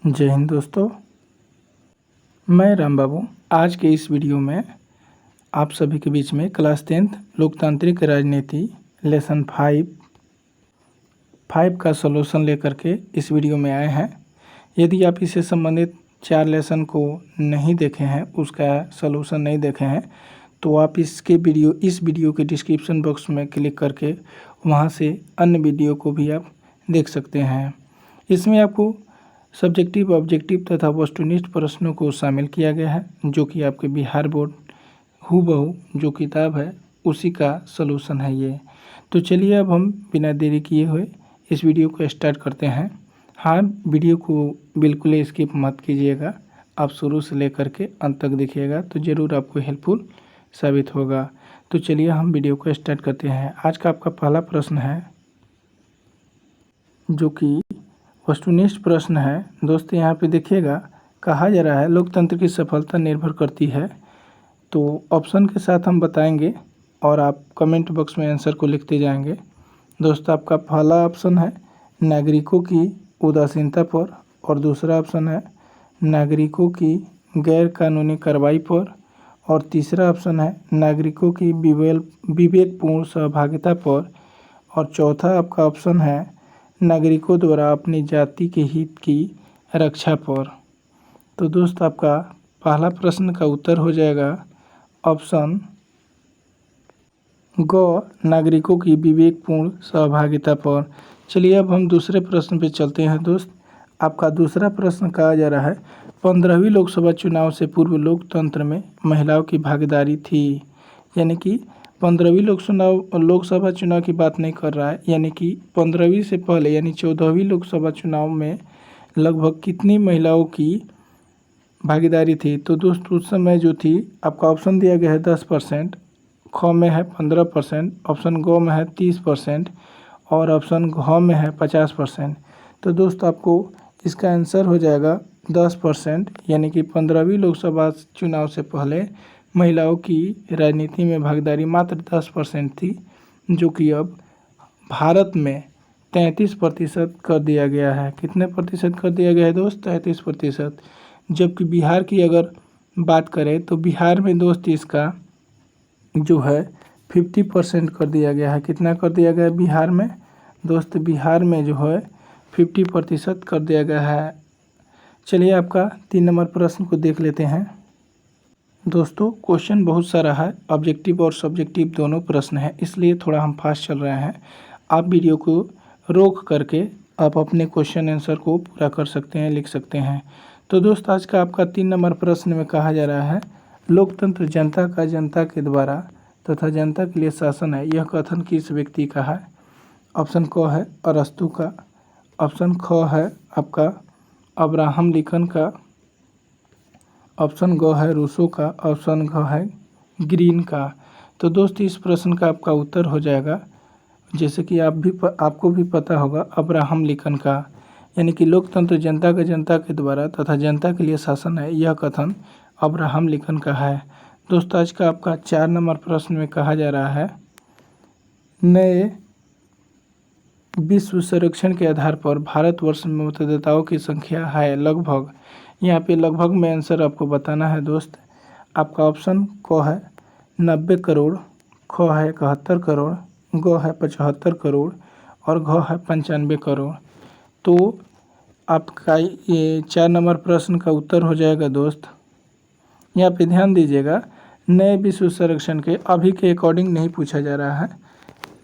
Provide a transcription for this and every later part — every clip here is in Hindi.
जय हिंद दोस्तों, मैं राम बाबू। आज के इस वीडियो में आप सभी के बीच में क्लास 10th लोकतांत्रिक राजनीति लेसन 5 का सलूशन लेकर के इस वीडियो में आए हैं। यदि आप इससे संबंधित 4 लेसन को नहीं देखे हैं, उसका सलूशन नहीं देखे हैं, तो आप इस वीडियो के डिस्क्रिप्शन बॉक्स में क्लिक करके वहां से अन्य वीडियो को भी आप देख सकते हैं। इसमें आपको सब्जेक्टिव, ऑब्जेक्टिव तथा वस्तुनिष्ठ प्रश्नों को शामिल किया गया है, जो कि आपके बिहार बोर्ड हूबहू जो किताब है उसी का सलूशन है ये। तो चलिए अब हम बिना देरी किए हुए इस वीडियो को स्टार्ट करते हैं। हाँ, वीडियो को बिल्कुल स्किप मत कीजिएगा, आप शुरू से लेकर के अंत तक देखिएगा तो ज़रूर आपको हेल्पफुल साबित होगा। तो चलिए हम वीडियो को स्टार्ट करते हैं। आज का आपका पहला प्रश्न है, जो कि वस्तुनिष्ठ प्रश्न है। दोस्तों यहाँ पे देखिएगा, कहा जा रहा है लोकतंत्र की सफलता निर्भर करती है। तो ऑप्शन के साथ हम बताएंगे और आप कमेंट बॉक्स में आंसर को लिखते जाएंगे। दोस्तों आपका पहला ऑप्शन है नागरिकों की उदासीनता पर, और दूसरा ऑप्शन है नागरिकों की गैर कानूनी कार्रवाई पर, और तीसरा ऑप्शन है नागरिकों की विवेकपूर्ण सहभागिता पर, और चौथा आपका ऑप्शन है नागरिकों द्वारा अपनी जाति के हित की रक्षा पर। तो दोस्त आपका पहला प्रश्न का उत्तर हो जाएगा ऑप्शन ग, नागरिकों की विवेकपूर्ण सहभागिता पर। चलिए अब हम दूसरे प्रश्न पे चलते हैं। दोस्त आपका दूसरा प्रश्न कहा जा रहा है, 15वीं लोकसभा चुनाव से पूर्व लोकतंत्र में महिलाओं की भागीदारी थी। यानी कि 15वीं लोकसभा चुनाव की बात नहीं कर रहा है, यानी कि 15वीं से पहले यानी 14वीं लोकसभा चुनाव में लगभग कितनी महिलाओं की भागीदारी थी। तो दोस्त उस समय जो थी, आपका ऑप्शन दिया गया है 10%, ख में है 15%, ऑप्शन ग में है 30%, और ऑप्शन घ में है 50%। तो दोस्त आपको इसका आंसर हो जाएगा 10%, यानी कि 15वीं लोकसभा चुनाव से पहले महिलाओं की राजनीति में भागीदारी मात्र 10% थी, जो कि अब भारत में 33% कर दिया गया है। कितने प्रतिशत कर दिया गया है दोस्त? 33%। जबकि बिहार की अगर बात करें तो बिहार में दोस्त इसका जो है 50% कर दिया गया है। कितना कर दिया गया है बिहार में? दोस्त बिहार में जो है 50% कर दिया गया है। चलिए आपका 3 नंबर प्रश्न को देख लेते हैं। दोस्तों क्वेश्चन बहुत सारा है, ऑब्जेक्टिव और सब्जेक्टिव दोनों प्रश्न हैं, इसलिए थोड़ा हम फास्ट चल रहे हैं। आप वीडियो को रोक करके आप अपने क्वेश्चन आंसर को पूरा कर सकते हैं, लिख सकते हैं। तो दोस्त आज का आपका 3 नंबर प्रश्न में कहा जा रहा है, लोकतंत्र जनता का जनता के द्वारा तथा जनता के लिए शासन है, यह कथन किस व्यक्ति का है? ऑप्शन क है अरस्तु का, ऑप्शन ख है आपका अब्राहम लिंकन का, ऑप्शन ग है रूसो का, ऑप्शन घ है ग्रीन का। तो दोस्त इस प्रश्न का आपका उत्तर हो जाएगा, जैसे कि आपको भी पता होगा, अब्राहम लिंकन का। यानी कि लोकतंत्र जनता का जनता के द्वारा तथा जनता के लिए शासन है, यह कथन अब्राहम लिंकन का है। दोस्त आज का आपका 4 नंबर प्रश्न में कहा जा रहा है, नए विश्व सर्वेक्षण के आधार पर भारतवर्ष में मतदाताओं की संख्या है लगभग। यहाँ पे लगभग में आंसर आपको बताना है दोस्त। आपका ऑप्शन क है 90 करोड़, ख है 71 करोड़, ग है 75 करोड़, और घ है 95 करोड़। तो आपका ये 4 नंबर प्रश्न का उत्तर हो जाएगा दोस्त। यहाँ पे ध्यान दीजिएगा, नए विश्व सर्वेक्षण के अभी के अकॉर्डिंग नहीं पूछा जा रहा है,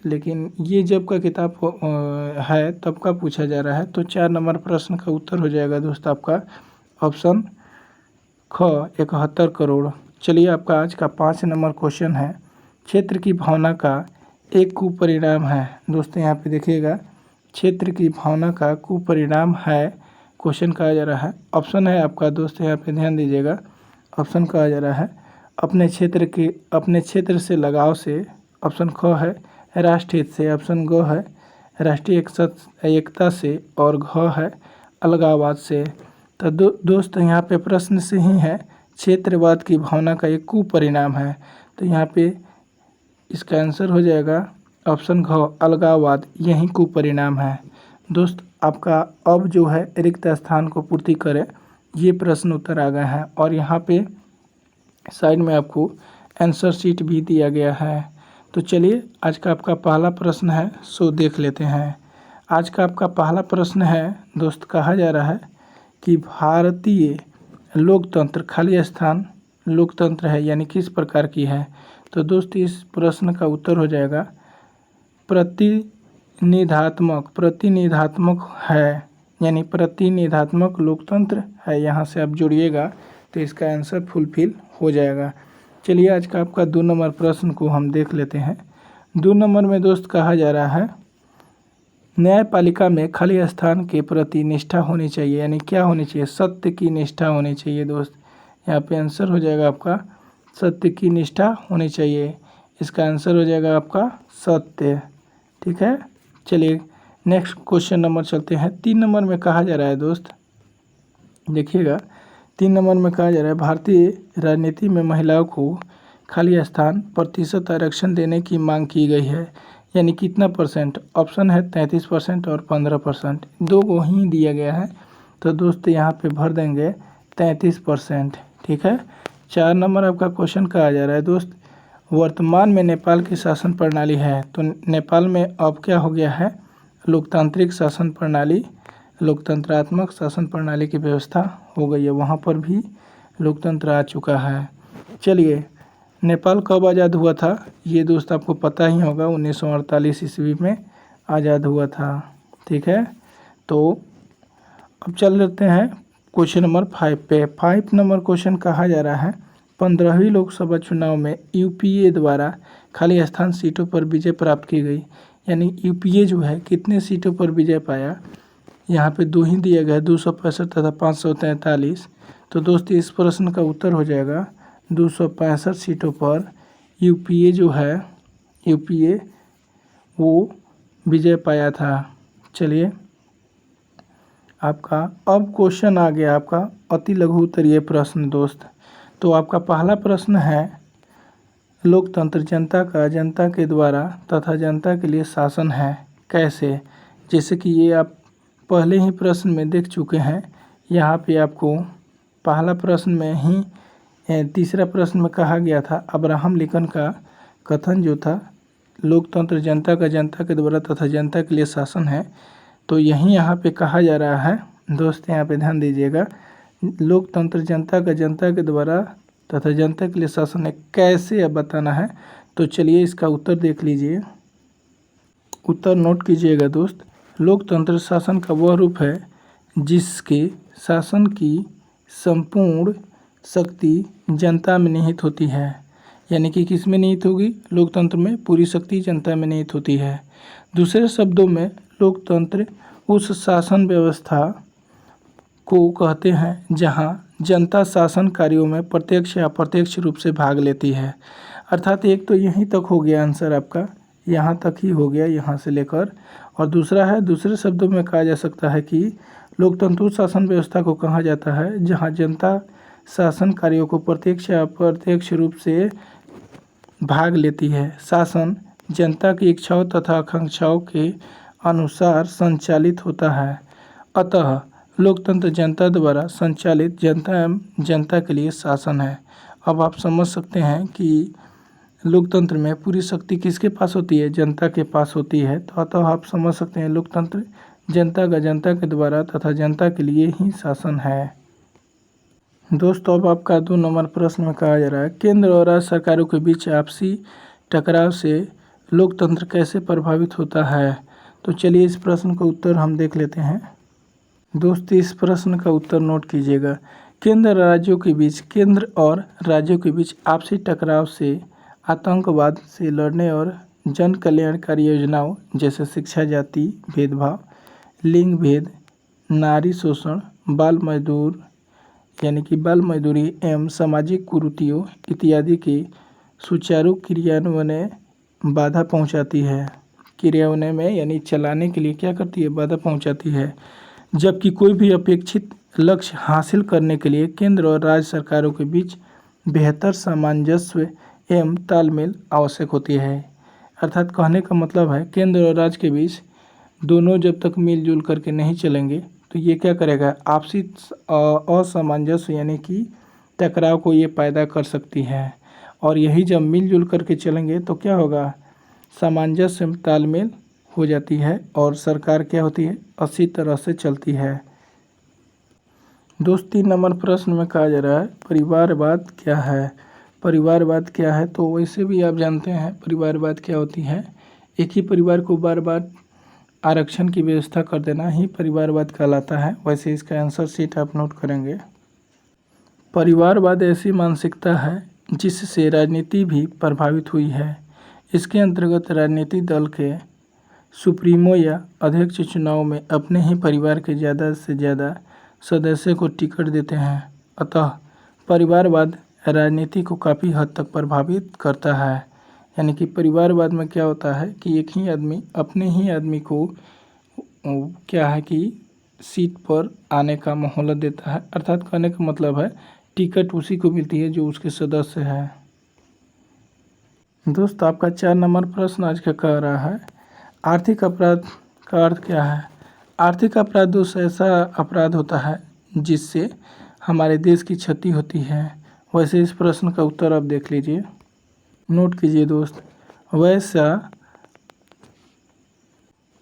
लेकिन ये जब का किताब है तब का पूछा जा रहा है। तो 4 नंबर प्रश्न का उत्तर हो जाएगा दोस्त आपका ऑप्शन ख 71 करोड़। चलिए आपका आज का 5 नंबर क्वेश्चन है, क्षेत्र की भावना का एक कुपरिणाम है। दोस्तों यहाँ पे देखिएगा, क्षेत्र की भावना का कुपरिणाम है क्वेश्चन कहा जा रहा है। ऑप्शन है आपका दोस्त, यहाँ पे ध्यान दीजिएगा, ऑप्शन कहा जा रहा है अपने क्षेत्र से लगाव से, ऑप्शन ख है राष्ट्रहित से, ऑप्शन ग है राष्ट्रीय एकता से, और घ है अलगाववाद से। तो दोस्त यहाँ पे प्रश्न से ही है, क्षेत्रवाद की भावना का एक कुपरिणाम है। तो यहाँ पे इसका आंसर हो जाएगा ऑप्शन घ अलगाववाद, यही कुपरिणाम है। दोस्त आपका अब जो है रिक्त स्थान को पूर्ति करे, ये प्रश्न उत्तर आ गए हैं। और यहाँ पे साइड में आपको आंसर शीट भी दिया गया है। तो चलिए आज का आपका पहला प्रश्न है सो देख लेते हैं। आज का आपका पहला प्रश्न है दोस्त, कहा जा रहा है कि भारतीय लोकतंत्र खाली स्थान लोकतंत्र है यानी किस प्रकार की है। तो दोस्त इस प्रश्न का उत्तर हो जाएगा प्रतिनिधात्मक है, यानी प्रतिनिधात्मक लोकतंत्र है। यहाँ से आप जोड़िएगा तो इसका आंसर फुलफिल हो जाएगा। चलिए आज का आपका 2 नंबर प्रश्न को हम देख लेते हैं। 2 नंबर में दोस्त कहा जा रहा है न्यायपालिका में खाली स्थान के प्रति निष्ठा होनी चाहिए, यानी क्या होनी चाहिए, सत्य की निष्ठा होनी चाहिए दोस्त। यहाँ पे आंसर हो जाएगा आपका सत्य की निष्ठा होनी चाहिए। इसका आंसर हो जाएगा आपका सत्य। ठीक है, चलिए नेक्स्ट क्वेश्चन नंबर चलते हैं। 3 नंबर में कहा जा रहा है दोस्त, देखिएगा 3 नंबर में कहा जा रहा है भारतीय राजनीति में महिलाओं को खाली स्थान प्रतिशत आरक्षण देने की मांग की गई है, यानी कितना परसेंट। ऑप्शन है 33% और 15%, दो को ही दिया गया है। तो दोस्त यहाँ पे भर देंगे 33%। ठीक है, 4 नंबर आपका क्वेश्चन कहा जा रहा है दोस्त वर्तमान में नेपाल की शासन प्रणाली है। तो नेपाल में अब क्या हो गया है, लोकतांत्रिक शासन प्रणाली, लोकतंत्रात्मक शासन प्रणाली की व्यवस्था हो गई है, वहाँ पर भी लोकतंत्र आ चुका है। चलिए नेपाल कब आज़ाद हुआ था, ये दोस्त आपको पता ही होगा, 1948 ईस्वी में आज़ाद हुआ था। ठीक है, तो अब चल लेते हैं क्वेश्चन नंबर 5 पे। 5 नंबर क्वेश्चन कहा जा रहा है 15वीं लोकसभा चुनाव में यूपीए द्वारा खाली स्थान सीटों पर विजय प्राप्त की गई, यानी यूपीए जो है कितने सीटों पर विजय पाया। यहाँ पे 2 ही दिया गया है, 265 तथा 543। तो दोस्त इस प्रश्न का उत्तर हो जाएगा 265 सीटों पर यूपीए जो है, यूपीए वो विजय पाया था। चलिए आपका अब क्वेश्चन आ गया आपका अति लघु उत्तरीय प्रश्न दोस्त। तो आपका पहला प्रश्न है लोकतंत्र जनता का जनता के द्वारा तथा जनता के लिए शासन है कैसे। जैसे कि ये आप पहले ही प्रश्न में देख चुके हैं। यहाँ पे आपको पहला प्रश्न में ही तीसरा प्रश्न में कहा गया था अब्राहम लिंकन का कथन जो था लोकतंत्र जनता का जनता के द्वारा तथा जनता के लिए शासन है। तो यही यहाँ पे कहा जा रहा है दोस्त, यहाँ पे ध्यान दीजिएगा, लोकतंत्र जनता का जनता के द्वारा तथा जनता के लिए शासन है कैसे अब बताना है। तो चलिए इसका उत्तर देख लीजिए, उत्तर नोट कीजिएगा दोस्त। लोकतंत्र शासन का वह रूप है जिसके शासन की संपूर्ण शक्ति जनता में निहित होती है, यानी कि किस में निहित होगी, लोकतंत्र में पूरी शक्ति जनता में निहित होती है। दूसरे शब्दों में लोकतंत्र उस शासन व्यवस्था को कहते हैं जहां जनता शासन कार्यों में प्रत्यक्ष या अप्रत्यक्ष रूप से भाग लेती है। अर्थात एक तो यहीं तक हो गया आंसर आपका, यहाँ तक ही हो गया यहाँ से लेकर। और दूसरा है, दूसरे शब्दों में कहा जा सकता है कि लोकतंत्र उस शासन व्यवस्था को कहा जाता है जहाँ जनता शासन कार्यों को प्रत्यक्ष या अप्रत्यक्ष रूप से भाग लेती है। शासन जनता की इच्छाओं तथा आकांक्षाओं के अनुसार संचालित होता है। अतः लोकतंत्र जनता द्वारा संचालित जनता एवं जनता के लिए शासन है। अब आप समझ सकते हैं कि लोकतंत्र में पूरी शक्ति किसके पास होती है, जनता के पास होती है। तो अतः आप समझ सकते हैं लोकतंत्र जनता का जनता के द्वारा तथा जनता के लिए ही शासन है। दोस्तों अब आपका 2 नंबर प्रश्न में कहा जा रहा है केंद्र और राज्य सरकारों के बीच आपसी टकराव से लोकतंत्र कैसे प्रभावित होता है। तो चलिए इस प्रश्न का उत्तर हम देख लेते हैं। दोस्त इस प्रश्न का उत्तर नोट कीजिएगा। केंद्र और राज्यों के बीच आपसी टकराव से आतंकवाद से लड़ने और जन कल्याणकारी योजनाओं जैसे शिक्षा, जाति भेदभाव, लिंग भेद, नारी शोषण, बाल मजदूरी एवं सामाजिक कुरीतियों इत्यादि के सुचारू क्रियान्वयन में बाधा पहुंचाती है। क्रियान्वयन में यानी चलाने के लिए क्या करती है, बाधा पहुंचाती है। जबकि कोई भी अपेक्षित लक्ष्य हासिल करने के लिए केंद्र और राज्य सरकारों के बीच बेहतर सामंजस्य एवं तालमेल आवश्यक होती है। अर्थात कहने का मतलब है केंद्र और राज्य के बीच दोनों जब तक मिलजुल करके नहीं चलेंगे तो ये क्या करेगा, आपसी असामंजस्य यानी कि टकराव को ये पैदा कर सकती है। और यही जब मिलजुल करके चलेंगे तो क्या होगा, सामंजस्य तालमेल हो जाती है और सरकार क्या होती है, अच्छी तरह से चलती है। दोस्त 3 नंबर प्रश्न में कहा जा रहा है परिवारवाद क्या है। परिवारवाद क्या है, तो वैसे भी आप जानते हैं परिवारवाद क्या होती है। एक ही परिवार को बार बार आरक्षण की व्यवस्था कर देना ही परिवारवाद कहलाता है। वैसे इसका आंसर शीट आप नोट करेंगे। परिवारवाद ऐसी मानसिकता है जिससे राजनीति भी प्रभावित हुई है। इसके अंतर्गत राजनीतिक दल के सुप्रीमो या अध्यक्ष चुनाव में अपने ही परिवार के ज़्यादा से ज़्यादा सदस्य को टिकट देते हैं। अतः परिवारवाद राजनीति को काफ़ी हद तक प्रभावित करता है। यानी कि परिवारवाद में क्या होता है कि एक ही आदमी अपने ही आदमी को क्या है कि सीट पर आने का मोहलत देता है, अर्थात कहने का मतलब है टिकट उसी को मिलती है जो उसके सदस्य है। दोस्त आपका 4 नंबर प्रश्न आज का कह रहा है आर्थिक अपराध का अर्थ क्या है। आर्थिक अपराध दोस्त ऐसा अपराध होता है जिससे हमारे देश की क्षति होती है। वैसे इस प्रश्न का उत्तर आप देख लीजिए, नोट कीजिए दोस्त।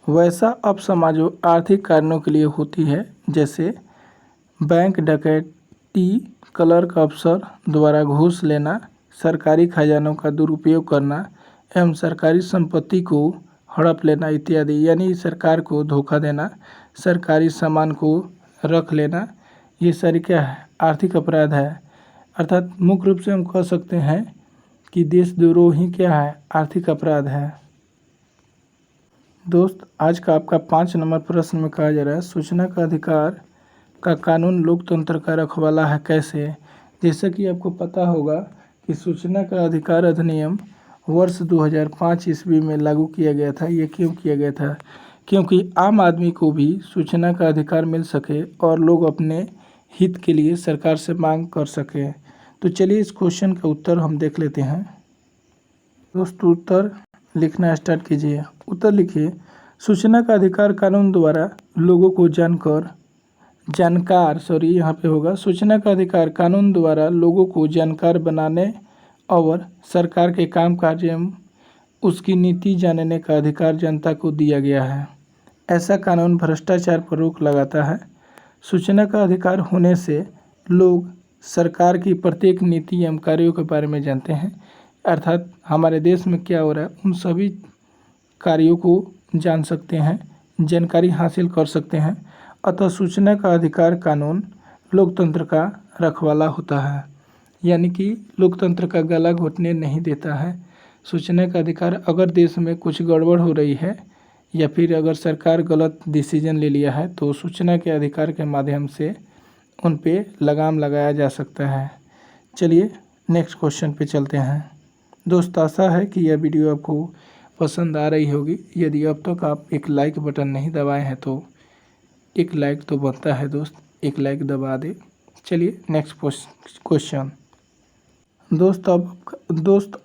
वैसा अपसमाजो आर्थिक कारणों के लिए होती है जैसे बैंक डकैती, क्लर्क अफसर द्वारा घूस लेना, सरकारी खजानों का दुरुपयोग करना एवं सरकारी संपत्ति को हड़प लेना इत्यादि। यानी सरकार को धोखा देना, सरकारी सामान को रख लेना, ये सारी क्या है, आर्थिक अपराध है। अर्थात मुख्य रूप से हम कह सकते हैं कि देशद्रोही क्या है, आर्थिक अपराध है। दोस्त आज का आपका 5 नंबर प्रश्न में कहा जा रहा है सूचना का अधिकार का कानून लोकतंत्र का रखवाला है कैसे। जैसा कि आपको पता होगा कि सूचना का अधिकार अधिनियम वर्ष 2005 ईस्वी में लागू किया गया था। ये क्यों किया गया था, क्योंकि आम आदमी को भी सूचना का अधिकार मिल सके और लोग अपने हित के लिए सरकार से मांग कर सके। तो चलिए इस क्वेश्चन का उत्तर हम देख लेते हैं। दोस्त उत्तर लिखना स्टार्ट कीजिए। उत्तर लिखिए, सूचना का अधिकार कानून द्वारा लोगों को यहाँ पे होगा सूचना का अधिकार कानून द्वारा लोगों को जानकार बनाने और सरकार के काम काज एवं उसकी नीति जानने का अधिकार जनता को दिया गया है। ऐसा कानून भ्रष्टाचार पर रोक लगाता है। सूचना का अधिकार होने से लोग सरकार की प्रत्येक नीति एवं कार्यों के बारे में जानते हैं। अर्थात हमारे देश में क्या हो रहा है उन सभी कार्यों को जान सकते हैं, जानकारी हासिल कर सकते हैं। अतः सूचना का अधिकार कानून लोकतंत्र का रखवाला होता है, यानी कि लोकतंत्र का गला घोटने नहीं देता है। सूचना का अधिकार, अगर देश में कुछ गड़बड़ हो रही है या फिर अगर सरकार गलत डिसीजन ले लिया है तो सूचना के अधिकार के माध्यम से उन पे लगाम लगाया जा सकता है। चलिए नेक्स्ट क्वेश्चन पे चलते हैं। दोस्त आशा है कि यह वीडियो आपको पसंद आ रही होगी। यदि अब तक आप एक लाइक बटन नहीं दबाए हैं तो एक लाइक तो बनता है दोस्त, एक लाइक दबा दे। चलिए नेक्स्ट क्वेश्चन। दोस्त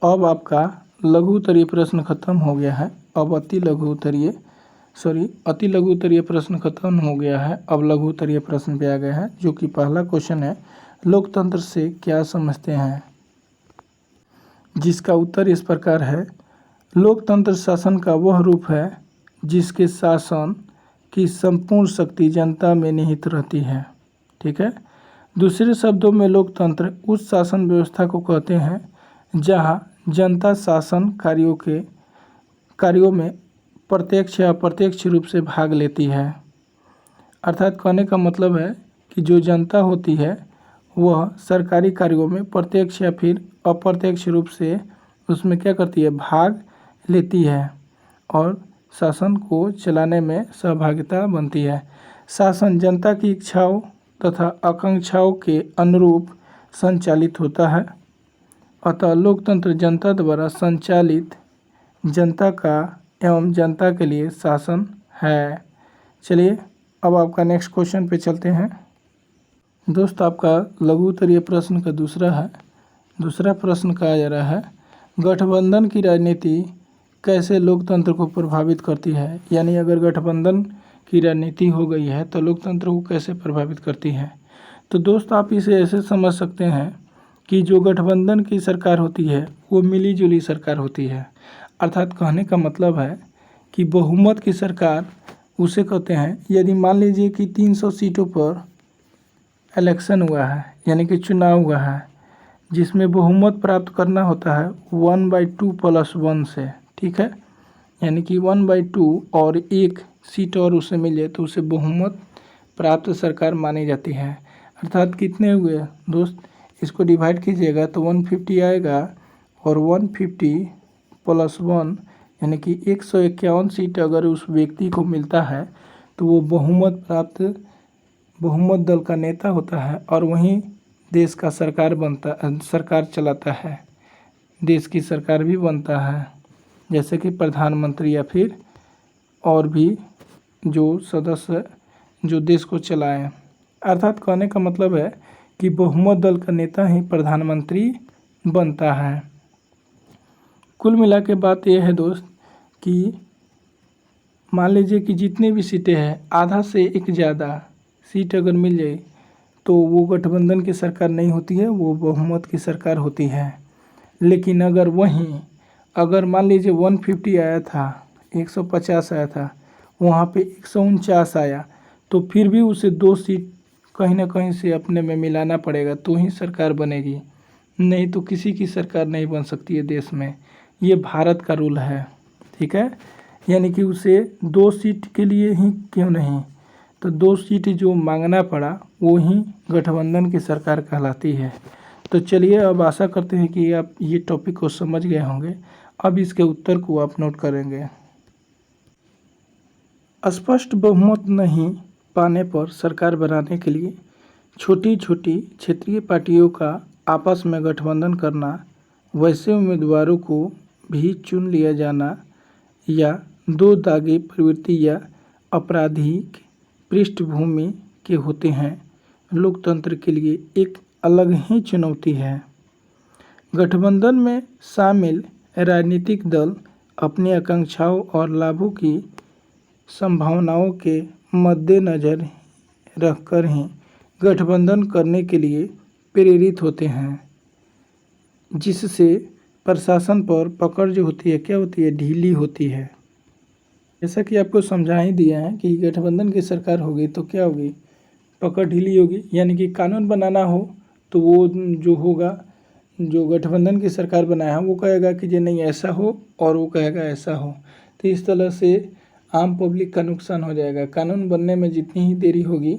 अब आपका लघु उत्तरीय प्रश्न खत्म हो गया है। अब अति लघु उत्तरीय प्रश्न खत्म हो गया है। अब लघु उत्तरीय प्रश्न पे आ गया है, जो कि पहला क्वेश्चन है लोकतंत्र से क्या समझते हैं, जिसका उत्तर इस प्रकार है लोकतंत्र शासन का वह रूप है जिसके शासन की संपूर्ण शक्ति जनता में निहित रहती है। ठीक है, दूसरे शब्दों में लोकतंत्र उस शासन व्यवस्था को कहते हैं जहां जनता शासन कार्यों में प्रत्यक्ष या अप्रत्यक्ष रूप से भाग लेती है। अर्थात कहने का मतलब है कि जो जनता होती है वह सरकारी कार्यों में प्रत्यक्ष या फिर अप्रत्यक्ष रूप से उसमें क्या करती है, भाग लेती है और शासन को चलाने में सहभागिता बनती है। शासन जनता की इच्छाओं तथा आकांक्षाओं के अनुरूप संचालित होता है। अतः लोकतंत्र जनता द्वारा संचालित जनता का एवं जनता के लिए शासन है। चलिए अब आपका नेक्स्ट क्वेश्चन पे चलते हैं। दोस्त आपका लघु उत्तरीय प्रश्न का दूसरा प्रश्न कहा जा रहा है गठबंधन की राजनीति कैसे लोकतंत्र को प्रभावित करती है, यानी अगर गठबंधन की राजनीति हो गई है तो लोकतंत्र को कैसे प्रभावित करती है। तो दोस्त आप इसे ऐसे समझ सकते हैं कि जो गठबंधन की सरकार होती है वो मिली जुली सरकार होती है। अर्थात कहने का मतलब है कि बहुमत की सरकार उसे कहते हैं। यदि मान लीजिए कि 300 सीटों पर इलेक्शन हुआ है, यानी कि चुनाव हुआ है, जिसमें बहुमत प्राप्त करना होता है 1/2 + 1 से, ठीक है। यानी कि 1/2 और एक सीट और उसे मिले तो उसे बहुमत प्राप्त सरकार मानी जाती है। अर्थात कितने हुए दोस्त, इसको डिवाइड कीजिएगा तो 150 आएगा और 150 + 1 यानी कि 151 सीट अगर उस व्यक्ति को मिलता है तो वो बहुमत दल का नेता होता है और वहीं देश का सरकार चलाता है, देश की सरकार भी बनता है, जैसे कि प्रधानमंत्री या फिर और भी जो सदस्य जो देश को चलाएं। अर्थात कहने का मतलब है कि बहुमत दल का नेता ही प्रधानमंत्री बनता है। कुल मिला के बात यह है दोस्त कि मान लीजिए कि जितनी भी सीटें हैं आधा से एक ज़्यादा सीट अगर मिल जाए तो वो गठबंधन की सरकार नहीं होती है, वो बहुमत की सरकार होती है। लेकिन अगर मान लीजिए 150 आया था, 150 आया था, वहाँ पे 149 आया, तो फिर भी उसे 2 सीट कहीं ना कहीं से अपने में मिलाना पड़ेगा तो ही सरकार बनेगी, नहीं तो किसी की सरकार नहीं बन सकती है देश में। ये भारत का रूल है, ठीक है। यानी कि उसे 2 सीट के लिए ही क्यों नहीं, तो 2 सीट जो मांगना पड़ा वो ही गठबंधन की सरकार कहलाती है। तो चलिए अब आशा करते हैं कि आप ये टॉपिक को समझ गए होंगे। अब इसके उत्तर को आप नोट करेंगे। स्पष्ट बहुमत नहीं पाने पर सरकार बनाने के लिए छोटी छोटी क्षेत्रीय पार्टियों का आपस में गठबंधन करना, वैसे उम्मीदवारों को भी चुन लिया जाना, या दो दागी प्रवृत्ति या आपराधिक पृष्ठभूमि के होते हैं, लोकतंत्र के लिए एक अलग ही चुनौती है। गठबंधन में शामिल राजनीतिक दल अपनी आकांक्षाओं और लाभों की संभावनाओं के मद्देनज़र रखकर ही गठबंधन करने के लिए प्रेरित होते हैं, जिससे प्रशासन पर पकड़ जो होती है क्या होती है, ढीली होती है। जैसा कि आपको समझा ही दिया है कि गठबंधन की सरकार होगी तो क्या होगी, पकड़ ढीली होगी। यानी कि कानून बनाना हो तो वो जो होगा, जो गठबंधन की सरकार बनाया है वो कहेगा कि ये नहीं ऐसा हो और वो कहेगा ऐसा हो, तो इस तरह से आम पब्लिक का नुकसान हो जाएगा। कानून बनने में जितनी ही देरी होगी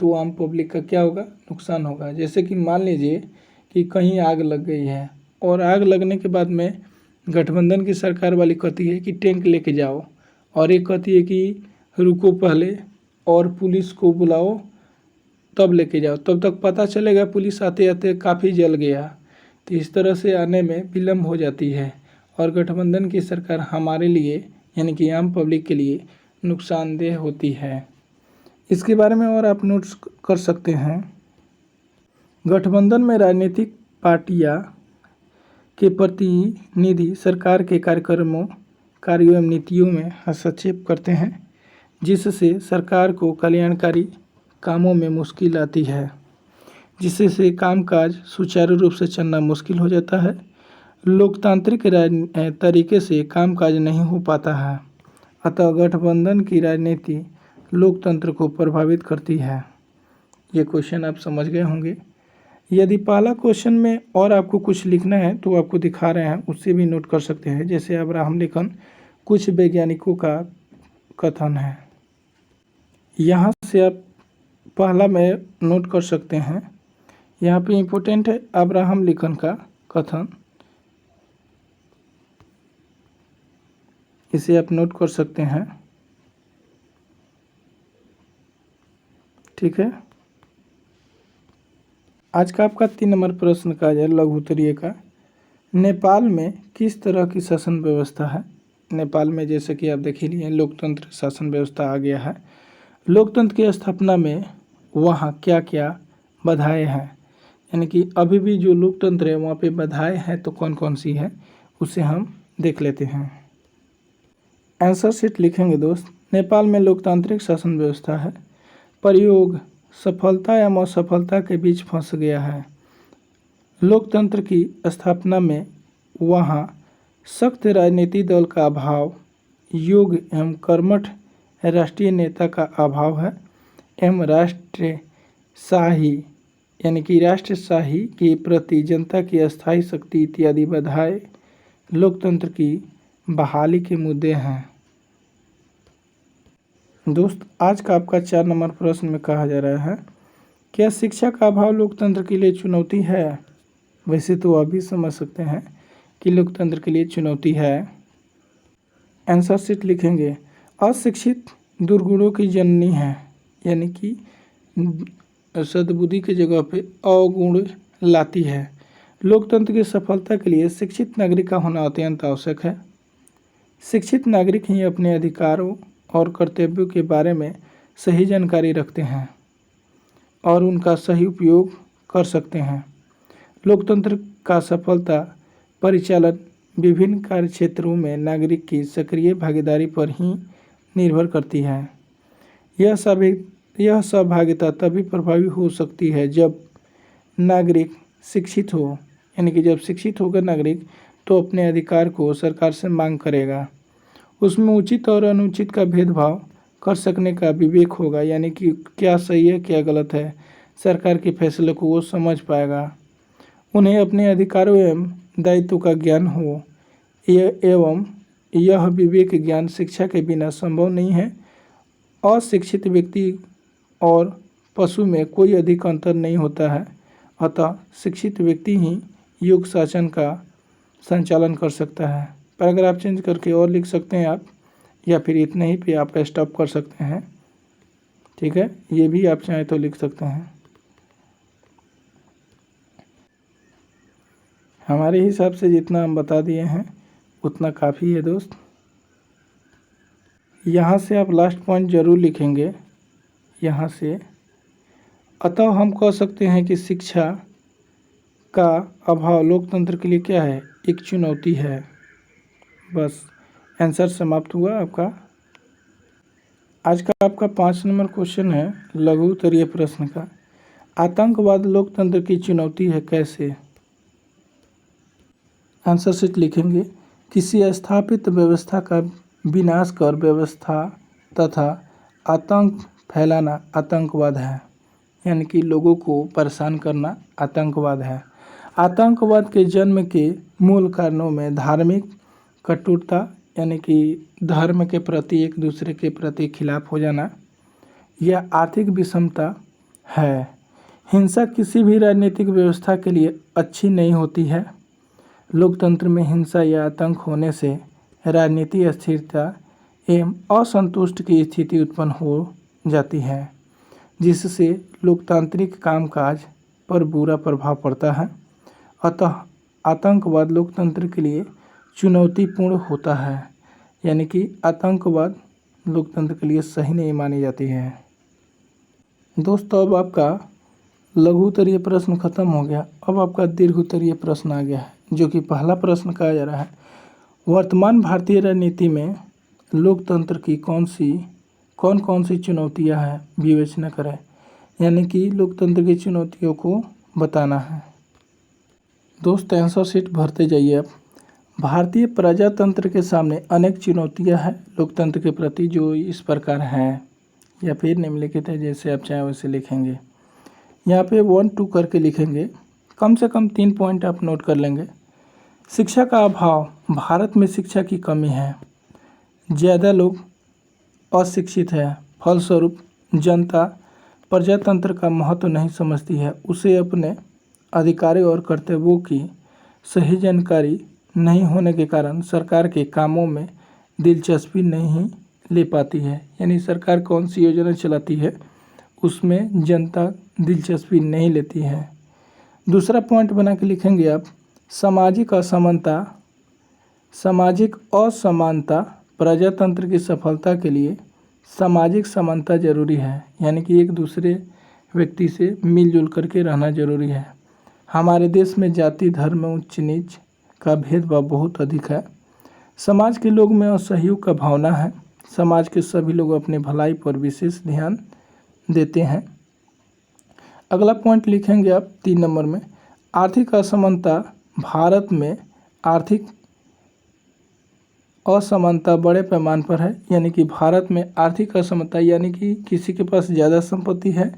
तो आम पब्लिक का क्या होगा, नुकसान होगा। जैसे कि मान लीजिए कि कहीं आग लग गई है और आग लगने के बाद में गठबंधन की सरकार वाली कहती है कि टैंक लेके जाओ, और एक कहती है कि रुको पहले और पुलिस को बुलाओ तब लेके जाओ, तब तक पता चलेगा पुलिस आते आते काफ़ी जल गया। तो इस तरह से आने में विलम्ब हो जाती है और गठबंधन की सरकार हमारे लिए यानी कि आम पब्लिक के लिए नुकसानदेह होती है। इसके बारे में और आप नोट्स कर सकते हैं। गठबंधन में राजनीतिक पार्टियां के प्रतिनिधि सरकार के कार्यों एवं नीतियों में हस्तक्षेप करते हैं, जिससे सरकार को कल्याणकारी कामों में मुश्किल आती है, जिससे कामकाज सुचारू रूप से चलना मुश्किल हो जाता है। लोकतांत्रिक तरीके से कामकाज नहीं हो पाता है। अतः गठबंधन की राजनीति लोकतंत्र को प्रभावित करती है। ये क्वेश्चन आप समझ गए होंगे। यदि पहला क्वेश्चन में और आपको कुछ लिखना है तो आपको दिखा रहे हैं, उससे भी नोट कर सकते हैं। जैसे अब्राहम लिंकन कुछ वैज्ञानिकों का कथन है, यहाँ से आप पहला में नोट कर सकते हैं। यहाँ पे इम्पोर्टेंट है अब्राहम लिंकन का कथन, इसे आप नोट कर सकते हैं, ठीक है। आज का आपका 3 नंबर प्रश्न का है लघु उत्तरीय का, नेपाल में किस तरह की शासन व्यवस्था है। नेपाल में जैसे कि आप देख ही लिए लोकतंत्र शासन व्यवस्था आ गया है। लोकतंत्र की स्थापना में वहाँ क्या क्या बाधाएं हैं, यानी कि अभी भी जो लोकतंत्र है वहाँ पे बाधाएं हैं तो कौन कौन सी है उसे हम देख लेते हैं। आंसर शीट लिखेंगे दोस्त। नेपाल में लोकतांत्रिक शासन व्यवस्था है। प्रयोग सफलता या असफलता के बीच फंस गया है। लोकतंत्र की स्थापना में वहाँ सख्त राजनीति दल का अभाव, योग्य एवं कर्मठ राष्ट्रीय नेता का अभाव है एवं राष्ट्रशाही यानी कि राष्ट्रशाही के प्रति जनता की अस्थायी शक्ति इत्यादि बाधाएं लोकतंत्र की बहाली के मुद्दे हैं। दोस्त आज का आपका 4 नंबर प्रश्न में कहा जा रहा है, क्या शिक्षा का अभाव लोकतंत्र के लिए चुनौती है? वैसे तो आप भी समझ सकते हैं कि लोकतंत्र के लिए चुनौती है। आंसर शीट लिखेंगे। अशिक्षित दुर्गुणों की जननी है, यानी कि सद्बुद्धि की जगह पे अवगुण लाती है। लोकतंत्र की सफलता के लिए शिक्षित नागरिक का होना अत्यंत आवश्यक है। शिक्षित नागरिक ही अपने अधिकारों और कर्तव्यों के बारे में सही जानकारी रखते हैं और उनका सही उपयोग कर सकते हैं। लोकतंत्र का सफलता परिचालन विभिन्न कार्य क्षेत्रों में नागरिक की सक्रिय भागीदारी पर ही निर्भर करती है। यह सहभागिता तभी प्रभावी हो सकती है जब नागरिक शिक्षित हो, यानी कि जब शिक्षित होगा नागरिक तो अपने अधिकार को सरकार से मांग करेगा। उसमें उचित और अनुचित का भेदभाव कर सकने का विवेक होगा, यानी कि क्या सही है क्या गलत है, सरकार के फैसले को वो समझ पाएगा। उन्हें अपने अधिकारों एवं दायित्व का ज्ञान हो एवं यह विवेक ज्ञान शिक्षा के बिना संभव नहीं है। अशिक्षित व्यक्ति और पशु में कोई अधिक अंतर नहीं होता है, अतः शिक्षित व्यक्ति ही योग शासन का संचालन कर सकता है। पैराग्राफ चेंज करके और लिख सकते हैं आप, या फिर इतने ही पे आप स्टॉप कर सकते हैं। ठीक है, ये भी आप चाहें तो लिख सकते हैं। हमारे हिसाब से जितना हम बता दिए हैं उतना काफ़ी है दोस्त। यहाँ से आप लास्ट पॉइंट ज़रूर लिखेंगे यहाँ से। अतः हम कह सकते हैं कि शिक्षा का अभाव लोकतंत्र के लिए क्या है, एक चुनौती है। बस आंसर समाप्त हुआ आपका। आज का आपका 5 नंबर क्वेश्चन है लघु उत्तरीय प्रश्न का। आतंकवाद लोकतंत्र की चुनौती है, कैसे? आंसर शीट लिखेंगे। किसी स्थापित व्यवस्था का विनाश कर व्यवस्था तथा आतंक फैलाना आतंकवाद है, यानी कि लोगों को परेशान करना आतंकवाद है। आतंकवाद के जन्म के मूल कारणों में धार्मिक कटुता, यानी कि धर्म के प्रति एक दूसरे के प्रति खिलाफ हो जाना, या आर्थिक विषमता है। हिंसा किसी भी राजनीतिक व्यवस्था के लिए अच्छी नहीं होती है। लोकतंत्र में हिंसा या आतंक होने से राजनीतिक अस्थिरता एवं असंतुष्ट की स्थिति उत्पन्न हो जाती है, जिससे लोकतांत्रिक कामकाज पर बुरा प्रभाव पड़ता है। अतः आतंकवाद लोकतंत्र के लिए चुनौतीपूर्ण होता है, यानी कि आतंकवाद लोकतंत्र के लिए सही नहीं मानी जाती है। दोस्तों अब आपका लघु उत्तरीय प्रश्न खत्म हो गया। अब आपका दीर्घ उत्तरीय प्रश्न आ गया है, जो कि पहला प्रश्न कहा जा रहा है, वर्तमान भारतीय राजनीति में लोकतंत्र की कौन कौन सी चुनौतियां हैं, विवेचना करें। यानी कि लोकतंत्र की चुनौतियों को बताना है। दोस्त आंसर शीट भरते जाइए आप। भारतीय प्रजातंत्र के सामने अनेक चुनौतियां हैं लोकतंत्र के प्रति, जो इस प्रकार हैं, या फिर निम्नलिखित है, जैसे आप चाहें वैसे लिखेंगे। यहाँ पे 1 2 करके लिखेंगे, कम से कम 3 पॉइंट आप नोट कर लेंगे। शिक्षा का अभाव, भारत में शिक्षा की कमी है, ज़्यादा लोग अशिक्षित है, फलस्वरूप जनता प्रजातंत्र का महत्व नहीं समझती है। उसे अपने अधिकारों और कर्तव्यों की सही जानकारी नहीं होने के कारण सरकार के कामों में दिलचस्पी नहीं ले पाती है। यानी सरकार कौन सी योजना चलाती है उसमें जनता दिलचस्पी नहीं लेती है। दूसरा पॉइंट बना के लिखेंगे आप, सामाजिक असमानता प्रजातंत्र की सफलता के लिए सामाजिक समानता जरूरी है, यानी कि एक दूसरे व्यक्ति से मिलजुल करके रहना जरूरी है। हमारे देश में जाति धर्म उच्च नीच का भेदभाव बहुत अधिक है। समाज के लोग में असहयोग का भावना है। समाज के सभी लोग अपनी भलाई पर विशेष ध्यान देते हैं। अगला पॉइंट लिखेंगे आप 3 नंबर में, आर्थिक असमानता। भारत में आर्थिक असमानता बड़े पैमाने पर है, यानी कि भारत में आर्थिक असमानता यानी कि किसी के पास ज़्यादा संपत्ति है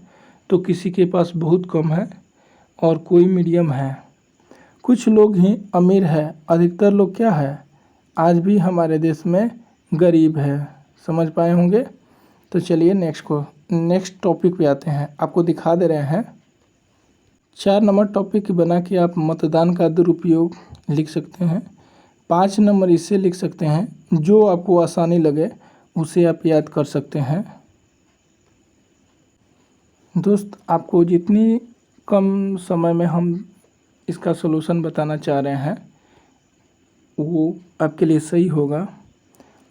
तो किसी के पास बहुत कम है और कोई मीडियम है। कुछ लोग ही अमीर है, अधिकतर लोग क्या है, आज भी हमारे देश में गरीब है। समझ पाए होंगे। तो चलिए नेक्स्ट टॉपिक पे आते हैं। आपको दिखा दे रहे हैं 4 नंबर टॉपिक बना के आप मतदान का दुरुपयोग लिख सकते हैं। 5 नंबर इससे लिख सकते हैं, जो आपको आसानी लगे उसे आप याद कर सकते हैं। दोस्त, आपको जितनी कम समय में हम इसका सलूशन बताना चाह रहे हैं वो आपके लिए सही होगा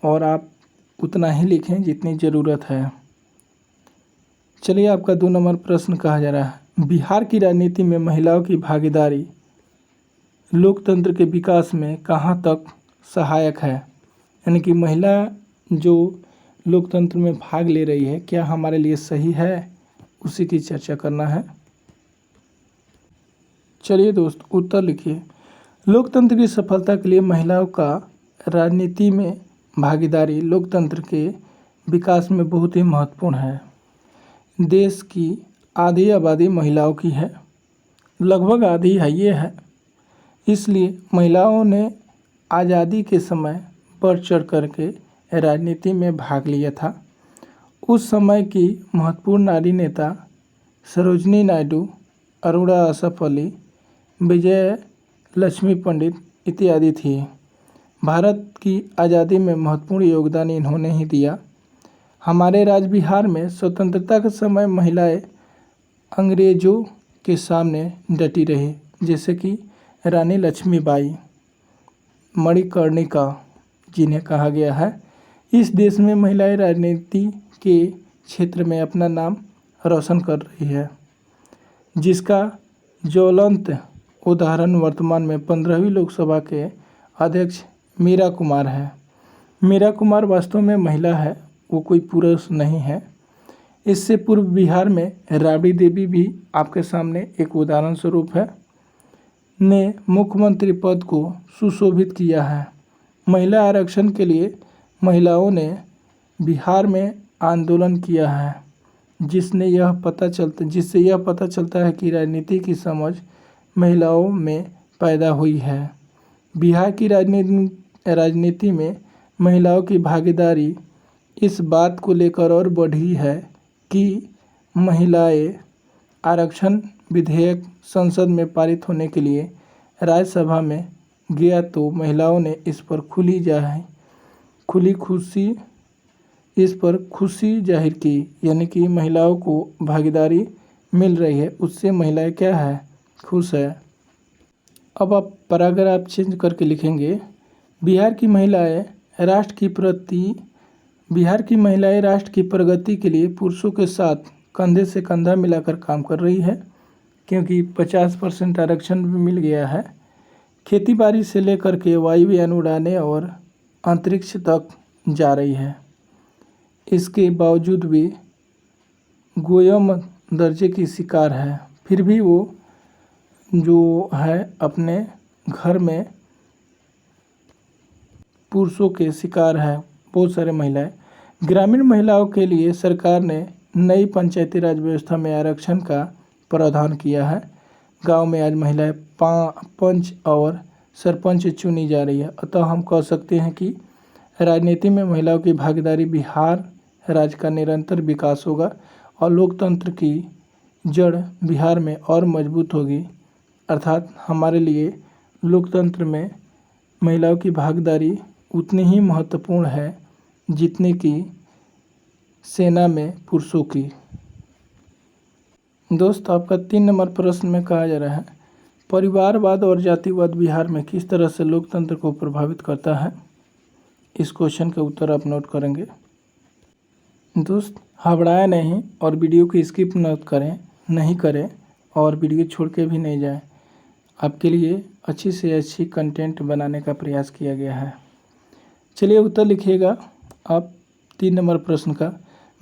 और आप उतना ही लिखें जितनी ज़रूरत है। चलिए, आपका 2 नंबर प्रश्न कहा जा रहा है, बिहार की राजनीति में महिलाओं की भागीदारी लोकतंत्र के विकास में कहाँ तक सहायक है। यानी कि महिला जो लोकतंत्र में भाग ले रही है क्या हमारे लिए सही है, उसी की चर्चा करना है। चलिए दोस्त, उत्तर लिखिए। लोकतंत्र की सफलता के लिए महिलाओं का राजनीति में भागीदारी लोकतंत्र के विकास में बहुत ही महत्वपूर्ण है। देश की आधी आबादी महिलाओं की है, लगभग आधी है ये है। इसलिए महिलाओं ने आज़ादी के समय बढ़ चढ़ करके राजनीति में भाग लिया था। उस समय की महत्वपूर्ण नारी नेता सरोजनी नायडू, अरुणा असफ अली, विजय लक्ष्मी पंडित इत्यादि थी। भारत की आज़ादी में महत्वपूर्ण योगदान इन्होंने ही दिया। हमारे राज्य बिहार में स्वतंत्रता के समय महिलाएं अंग्रेज़ों के सामने डटी रही, जैसे कि रानी लक्ष्मीबाई, मणिकर्णिका जिन्हें कहा गया है। इस देश में महिलाएं राजनीति के क्षेत्र में अपना नाम रोशन कर रही है, जिसका ज्वलंत उदाहरण वर्तमान में 15वीं लोकसभा के अध्यक्ष मीरा कुमार है। मीरा कुमार वास्तव में महिला है, वो कोई पुरुष नहीं है। इससे पूर्व बिहार में राबड़ी देवी भी आपके सामने एक उदाहरण स्वरूप है, ने मुख्यमंत्री पद को सुशोभित किया है। महिला आरक्षण के लिए महिलाओं ने बिहार में आंदोलन किया है, जिससे यह पता चलता है कि राजनीति की समझ महिलाओं में पैदा हुई है। बिहार की राजनीति में महिलाओं की भागीदारी इस बात को लेकर और बढ़ी है कि महिलाएं आरक्षण विधेयक संसद में पारित होने के लिए राज्यसभा में गया तो महिलाओं ने इस पर खुशी जाहिर की, यानी कि महिलाओं को भागीदारी मिल रही है, उससे महिलाएं क्या है, खुश है। अब आप पैराग्राफ चेंज करके लिखेंगे, बिहार की महिलाएं राष्ट्र की प्रगति के लिए पुरुषों के साथ कंधे से कंधा मिलाकर काम कर रही है, क्योंकि 50% आरक्षण भी मिल गया है। खेतीबाड़ी से लेकर के वायुयान उड़ाने और अंतरिक्ष तक जा रही है। इसके बावजूद भी गोयम दर्जे की शिकार है, फिर भी वो जो है अपने घर में पुरुषों के शिकार है बहुत सारे महिलाएं। ग्रामीण महिलाओं के लिए सरकार ने नई पंचायती राज व्यवस्था में आरक्षण का प्रावधान किया है। गांव में आज महिलाएं पंच और सरपंच चुनी जा रही है। अतः हम कह सकते हैं कि राजनीति में महिलाओं की भागीदारी बिहार राज्य का निरंतर विकास होगा और लोकतंत्र की जड़ बिहार में और मजबूत होगी। अर्थात हमारे लिए लोकतंत्र में महिलाओं की भागीदारी उतनी ही महत्वपूर्ण है जितनी कि सेना में पुरुषों की। दोस्त, आपका 3 नंबर प्रश्न में कहा जा रहा है, परिवारवाद और जातिवाद बिहार में किस तरह से लोकतंत्र को प्रभावित करता है। इस क्वेश्चन के उत्तर आप नोट करेंगे। दोस्त, घबराएं नहीं और वीडियो को स्किप नहीं करें और वीडियो छोड़ के भी नहीं जाएं। आपके लिए अच्छी से अच्छी कंटेंट बनाने का प्रयास किया गया है। चलिए उत्तर लिखिएगा आप 3 नंबर प्रश्न का।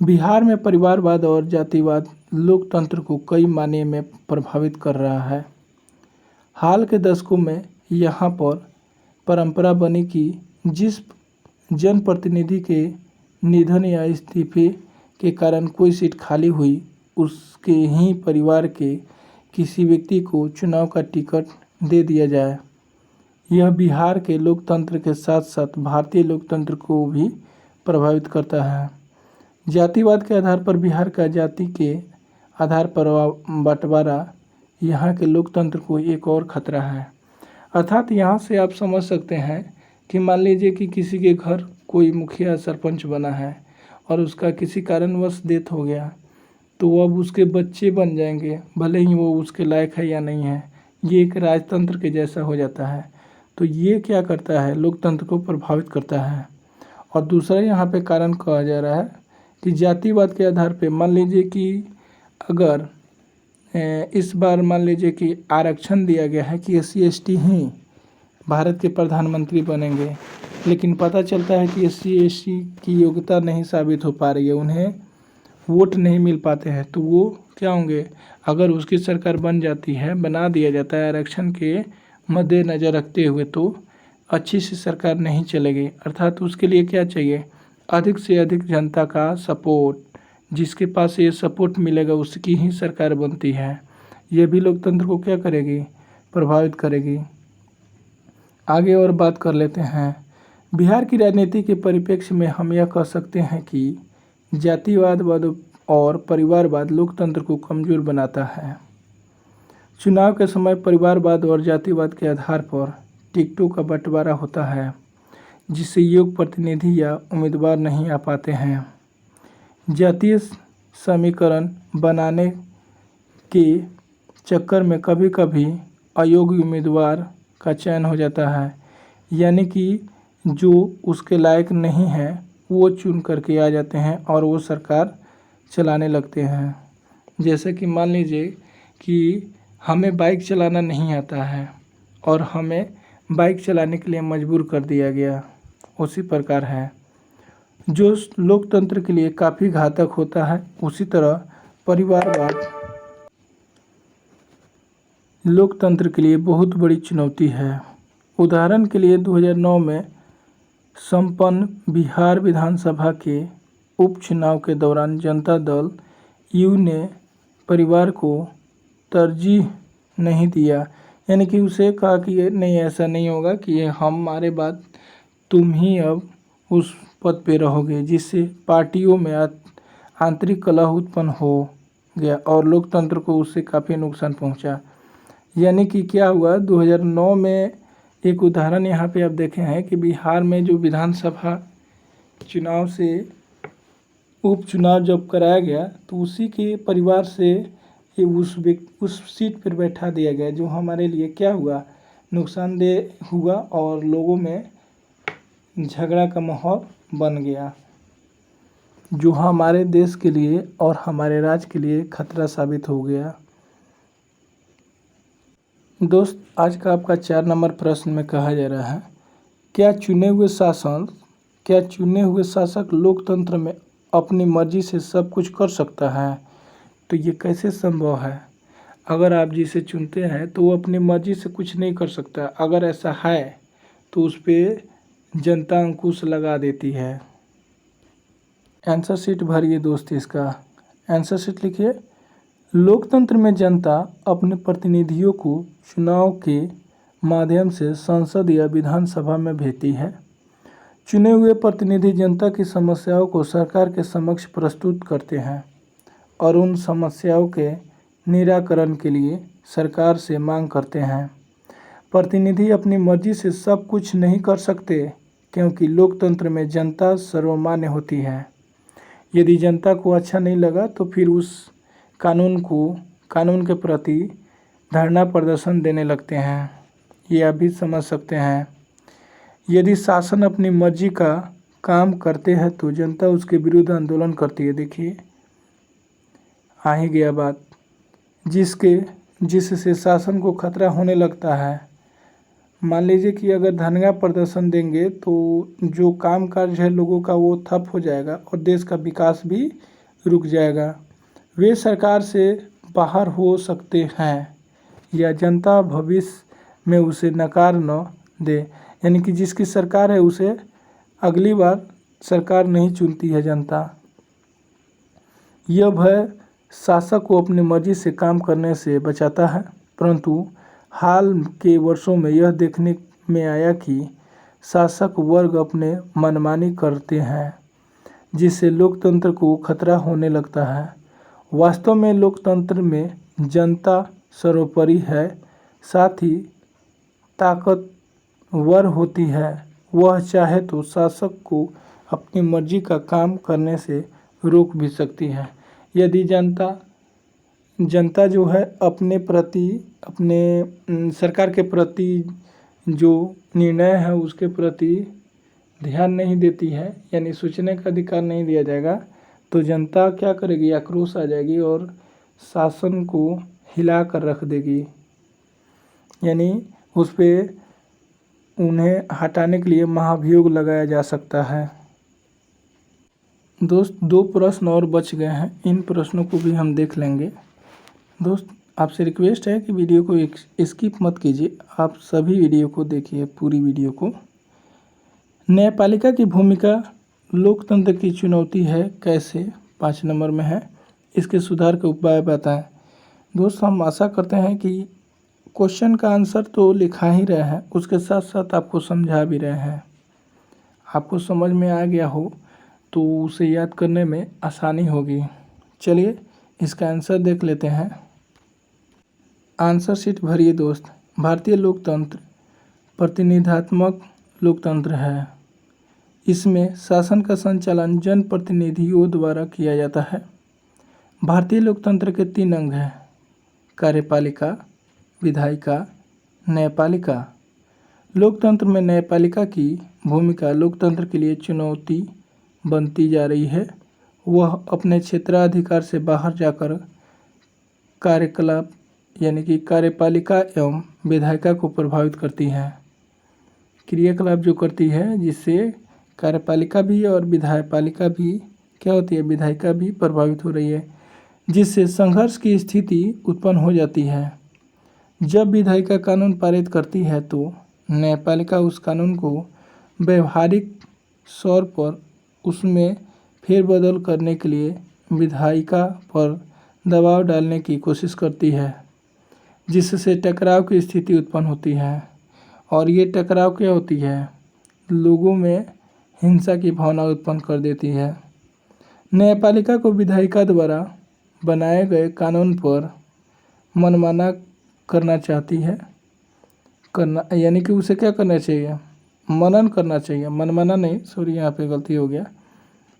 बिहार में परिवारवाद और जातिवाद लोकतंत्र को कई मायने में प्रभावित कर रहा है। हाल के दशकों में यहाँ पर परंपरा बनी कि जिस जनप्रतिनिधि के निधन या इस्तीफे के कारण कोई सीट खाली हुई, उसके ही परिवार के किसी व्यक्ति को चुनाव का टिकट दे दिया जाए। यह बिहार के लोकतंत्र के साथ साथ भारतीय लोकतंत्र को भी प्रभावित करता है। जातिवाद के आधार पर बिहार का जाति के आधार पर बंटवारा यहाँ के लोकतंत्र को एक और खतरा है। अर्थात यहाँ से आप समझ सकते हैं कि मान लीजिए कि किसी के घर कोई मुखिया सरपंच बना है और उसका किसी कारणवश डेथ हो गया, तो अब उसके बच्चे बन जाएंगे, भले ही वो उसके लायक है या नहीं है। ये एक राजतंत्र के जैसा हो जाता है। तो ये क्या करता है, लोकतंत्र को प्रभावित करता है। और दूसरा यहाँ पे कारण कहा जा रहा है कि जातिवाद के आधार पे मान लीजिए कि अगर इस बार मान लीजिए कि आरक्षण दिया गया है कि SC/ST ही भारत के प्रधानमंत्री बनेंगे, लेकिन पता चलता है कि SC/ST की योग्यता नहीं साबित हो पा रही है, उन्हें वोट नहीं मिल पाते हैं, तो वो क्या होंगे, अगर उसकी सरकार बन जाती है, बना दिया जाता है आरक्षण के मद्देनज़र रखते हुए, तो अच्छी सी सरकार नहीं चलेगी। अर्थात उसके लिए क्या चाहिए, अधिक से अधिक जनता का सपोर्ट। जिसके पास ये सपोर्ट मिलेगा उसकी ही सरकार बनती है। ये भी लोकतंत्र को क्या करेगी, प्रभावित करेगी। आगे और बात कर लेते हैं। बिहार की राजनीति के परिप्रेक्ष्य में हम यह कह सकते हैं कि जातिवाद और परिवारवाद लोकतंत्र को कमज़ोर बनाता है। चुनाव के समय परिवारवाद और जातिवाद के आधार पर टिकटों का बंटवारा होता है, जिससे योग्य प्रतिनिधि या उम्मीदवार नहीं आ पाते हैं। जातीय समीकरण बनाने के चक्कर में कभी कभी अयोग्य उम्मीदवार का चयन हो जाता है, यानी कि जो उसके लायक नहीं है वो चुन करके आ जाते हैं और वो सरकार चलाने लगते हैं। जैसे कि मान लीजिए कि हमें बाइक चलाना नहीं आता है और हमें बाइक चलाने के लिए मजबूर कर दिया गया, उसी प्रकार है। जो लोकतंत्र के लिए काफ़ी घातक होता है, उसी तरह परिवारवाद लोकतंत्र के लिए बहुत बड़ी चुनौती है। उदाहरण के लिए 2009 में संपन्न बिहार विधानसभा के उपचुनाव के दौरान जनता दल यू ने परिवार को तरजीह नहीं दिया, यानी कि उसे कहा कि नहीं, ऐसा नहीं होगा कि हमारे बाद तुम ही अब उस पद पे रहोगे, जिससे पार्टियों में आंतरिक कलह उत्पन्न हो गया और लोकतंत्र को उससे काफ़ी नुकसान पहुंचा। यानी कि क्या हुआ, 2009 में एक उदाहरण यहाँ पे आप देखे हैं कि बिहार में जो विधानसभा चुनाव से उपचुनाव जब कराया गया, तो उसी के परिवार से ये उस सीट पर बैठा दिया गया, जो हमारे लिए क्या हुआ, नुकसानदेह हुआ और लोगों में झगड़ा का माहौल बन गया, जो हमारे देश के लिए और हमारे राज्य के लिए खतरा साबित हो गया। दोस्त, आज का आपका 4 नंबर प्रश्न में कहा जा रहा है, क्या चुने हुए शासक लोकतंत्र में अपनी मर्जी से सब कुछ कर सकता है? तो ये कैसे संभव है? अगर आप जिसे चुनते हैं तो वो अपनी मर्जी से कुछ नहीं कर सकता। अगर ऐसा है तो उस पर जनता अंकुश लगा देती है। आंसर शीट भरिए दोस्त, इसका आंसर शीट लिखिए। लोकतंत्र में जनता अपने प्रतिनिधियों को चुनाव के माध्यम से संसद या विधानसभा में भेजती है। चुने हुए प्रतिनिधि जनता की समस्याओं को सरकार के समक्ष प्रस्तुत करते हैं और उन समस्याओं के निराकरण के लिए सरकार से मांग करते हैं। प्रतिनिधि अपनी मर्जी से सब कुछ नहीं कर सकते, क्योंकि लोकतंत्र में जनता सर्वमान्य होती है। यदि जनता को अच्छा नहीं लगा तो फिर उस कानून के प्रति धरना प्रदर्शन देने लगते हैं। ये आप भी समझ सकते हैं। यदि शासन अपनी मर्जी का काम करते हैं तो जनता उसके विरुद्ध आंदोलन करती है। देखिए, आ ही गया बात, जिससे शासन को खतरा होने लगता है। मान लीजिए कि अगर धरना प्रदर्शन देंगे तो जो काम काज है लोगों का वो ठप हो जाएगा और देश का विकास भी रुक जाएगा। वे सरकार से बाहर हो सकते हैं या जनता भविष्य में उसे नकार न दे, यानी कि जिसकी सरकार है उसे अगली बार सरकार नहीं चुनती है जनता। यह भय शासक को अपनी मर्जी से काम करने से बचाता है, परंतु हाल के वर्षों में यह देखने में आया कि शासक वर्ग अपने मनमानी करते हैं, जिससे लोकतंत्र को खतरा होने लगता है। वास्तव में लोकतंत्र में जनता सर्वोपरि है, साथ ही ताकतवर होती है। वह चाहे तो शासक को अपनी मर्जी का काम करने से रोक भी सकती है। यदि जनता जो है अपने प्रति अपने सरकार के प्रति जो निर्णय है उसके प्रति ध्यान नहीं देती है, यानी सोचने का अधिकार नहीं दिया जाएगा, तो जनता क्या करेगी, आक्रोश आ जाएगी और शासन को हिला कर रख देगी, यानी उस पर उन्हें हटाने के लिए महाभियोग लगाया जा सकता है। दोस्त 2 प्रश्न और बच गए हैं, इन प्रश्नों को भी हम देख लेंगे। दोस्त आपसे रिक्वेस्ट है कि वीडियो को स्किप मत कीजिए, आप सभी वीडियो को देखिए, पूरी वीडियो को। न्यायपालिका की भूमिका लोकतंत्र की चुनौती है कैसे, 5 नंबर में है। इसके सुधार के उपाय बताएं। दोस्त हम आशा करते हैं कि क्वेश्चन का आंसर तो लिखा ही रहे हैं, उसके साथ साथ आपको समझा भी रहे हैं। आपको समझ में आ गया हो तो उसे याद करने में आसानी होगी। चलिए इसका आंसर देख लेते हैं। आंसर शीट भरिए दोस्त। भारतीय लोकतंत्र प्रतिनिधात्मक लोकतंत्र है। इसमें शासन का संचालन जनप्रतिनिधियों द्वारा किया जाता है। भारतीय लोकतंत्र के 3 अंग हैं: कार्यपालिका, विधायिका, न्यायपालिका। लोकतंत्र में न्यायपालिका की भूमिका लोकतंत्र के लिए चुनौती बनती जा रही है। वह अपने क्षेत्राधिकार से बाहर जाकर कार्यकलाप यानी कि कार्यपालिका एवं विधायिका को प्रभावित करती है। क्रियाकलाप जो करती है जिससे कार्यपालिका भी और विधायपालिका भी क्या होती है, विधायिका भी प्रभावित हो रही है, जिससे संघर्ष की स्थिति उत्पन्न हो जाती है। जब विधायिका कानून पारित करती है तो न्यायपालिका उस कानून को व्यवहारिक तौर पर उसमें फेरबदल करने के लिए विधायिका पर दबाव डालने की कोशिश करती है, जिससे टकराव की स्थिति उत्पन्न होती है। और ये टकराव क्या होती है, लोगों में हिंसा की भावना उत्पन्न कर देती है। न्यायपालिका को विधायिका द्वारा बनाए गए कानून पर मनमाना करना चाहती है, यानी कि उसे क्या करना चाहिए, मनन करना चाहिए, मनमाना नहीं, सॉरी यहाँ पे गलती हो गया,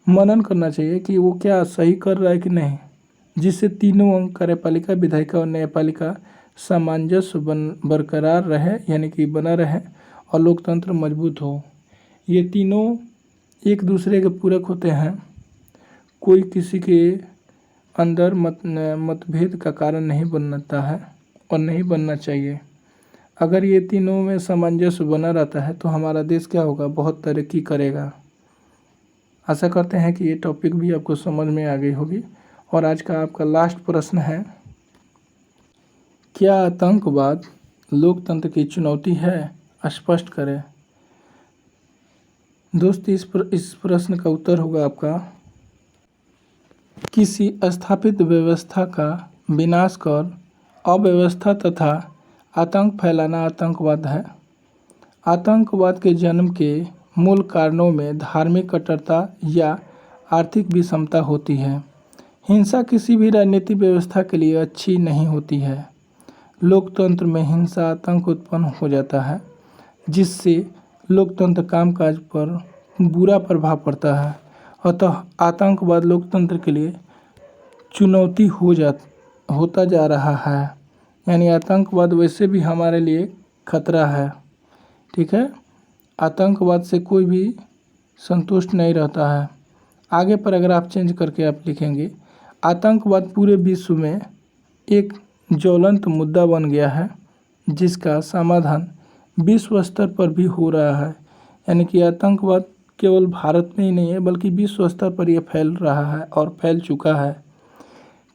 मनन करना चाहिए कि वो क्या सही कर रहा है कि नहीं, जिससे तीनों अंग कार्यपालिका, विधायिका और न्यायपालिका सामंजस्य बरकरार रहे, यानी कि बना रहे और लोकतंत्र मजबूत हो। ये तीनों एक दूसरे के पूरक होते हैं। कोई किसी के अंदर मतभेद का कारण नहीं बनता है और नहीं बनना चाहिए। अगर ये तीनों में सामंजस्य बना रहता है तो हमारा देश क्या होगा, बहुत तरक्की करेगा। आशा करते हैं कि ये टॉपिक भी आपको समझ में आ गई होगी। और आज का आपका लास्ट प्रश्न है, क्या आतंकवाद लोकतंत्र की चुनौती है, स्पष्ट करें। दोस्त इस प्रश्न का उत्तर होगा आपका, किसी स्थापित व्यवस्था का विनाश कर अव्यवस्था तथा आतंक फैलाना आतंकवाद है। आतंकवाद के जन्म के मूल कारणों में धार्मिक कट्टरता या आर्थिक विषमता होती है। हिंसा किसी भी राजनीतिक व्यवस्था के लिए अच्छी नहीं होती है। लोकतंत्र में हिंसा आतंक उत्पन्न हो जाता है, जिससे लोकतंत्र कामकाज पर बुरा प्रभाव पड़ता है। अतः आतंकवाद लोकतंत्र के लिए चुनौती होता जा रहा है, यानी आतंकवाद वैसे भी हमारे लिए खतरा है। ठीक है, आतंकवाद से कोई भी संतुष्ट नहीं रहता है। आगे पैराग्राफ चेंज करके आप लिखेंगे, आतंकवाद पूरे विश्व में एक ज्वलंत मुद्दा बन गया है, जिसका समाधान विश्व स्तर पर भी हो रहा है। यानी कि आतंकवाद केवल भारत में ही नहीं है बल्कि विश्व स्तर पर यह फैल रहा है और फैल चुका है।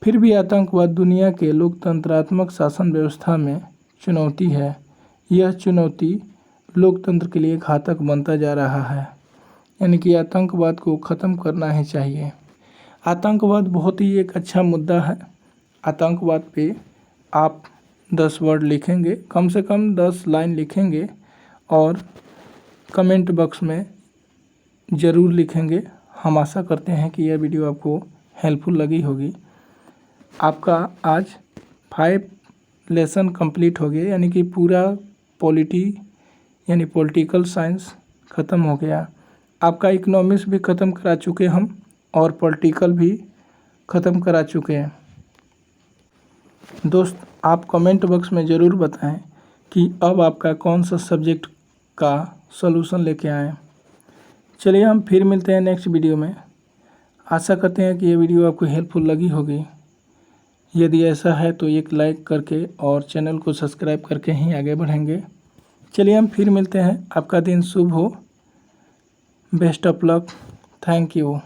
फिर भी आतंकवाद दुनिया के लोकतंत्रात्मक शासन व्यवस्था में चुनौती है। यह चुनौती लोकतंत्र के लिए घातक बनता जा रहा है। यानी कि आतंकवाद को ख़त्म करना ही चाहिए। आतंकवाद बहुत ही एक अच्छा मुद्दा है। आतंकवाद पे आप 10 वर्ड लिखेंगे, कम से कम 10 लाइन लिखेंगे और कमेंट बॉक्स में ज़रूर लिखेंगे। हम आशा करते हैं कि यह वीडियो आपको हेल्पफुल लगी होगी। आपका आज 5 लेसन कंप्लीट हो गए, यानी कि पूरा पॉलिटिकल साइंस ख़त्म हो गया। आपका इकोनॉमिक्स भी ख़त्म करा चुके हम और पॉलिटिकल भी ख़त्म करा चुके हैं। दोस्त, आप कमेंट बॉक्स में ज़रूर बताएं कि अब आपका कौन सा सब्जेक्ट का सॉल्यूशन लेके आएँ। चलिए हम फिर मिलते हैं नेक्स्ट वीडियो में। आशा करते हैं कि ये वीडियो आपको हेल्पफुल लगी होगी। यदि ऐसा है तो एक लाइक करके और चैनल को सब्सक्राइब करके ही आगे बढ़ेंगे। चलिए हम फिर मिलते हैं। आपका दिन शुभ हो। Best of luck. Thank you.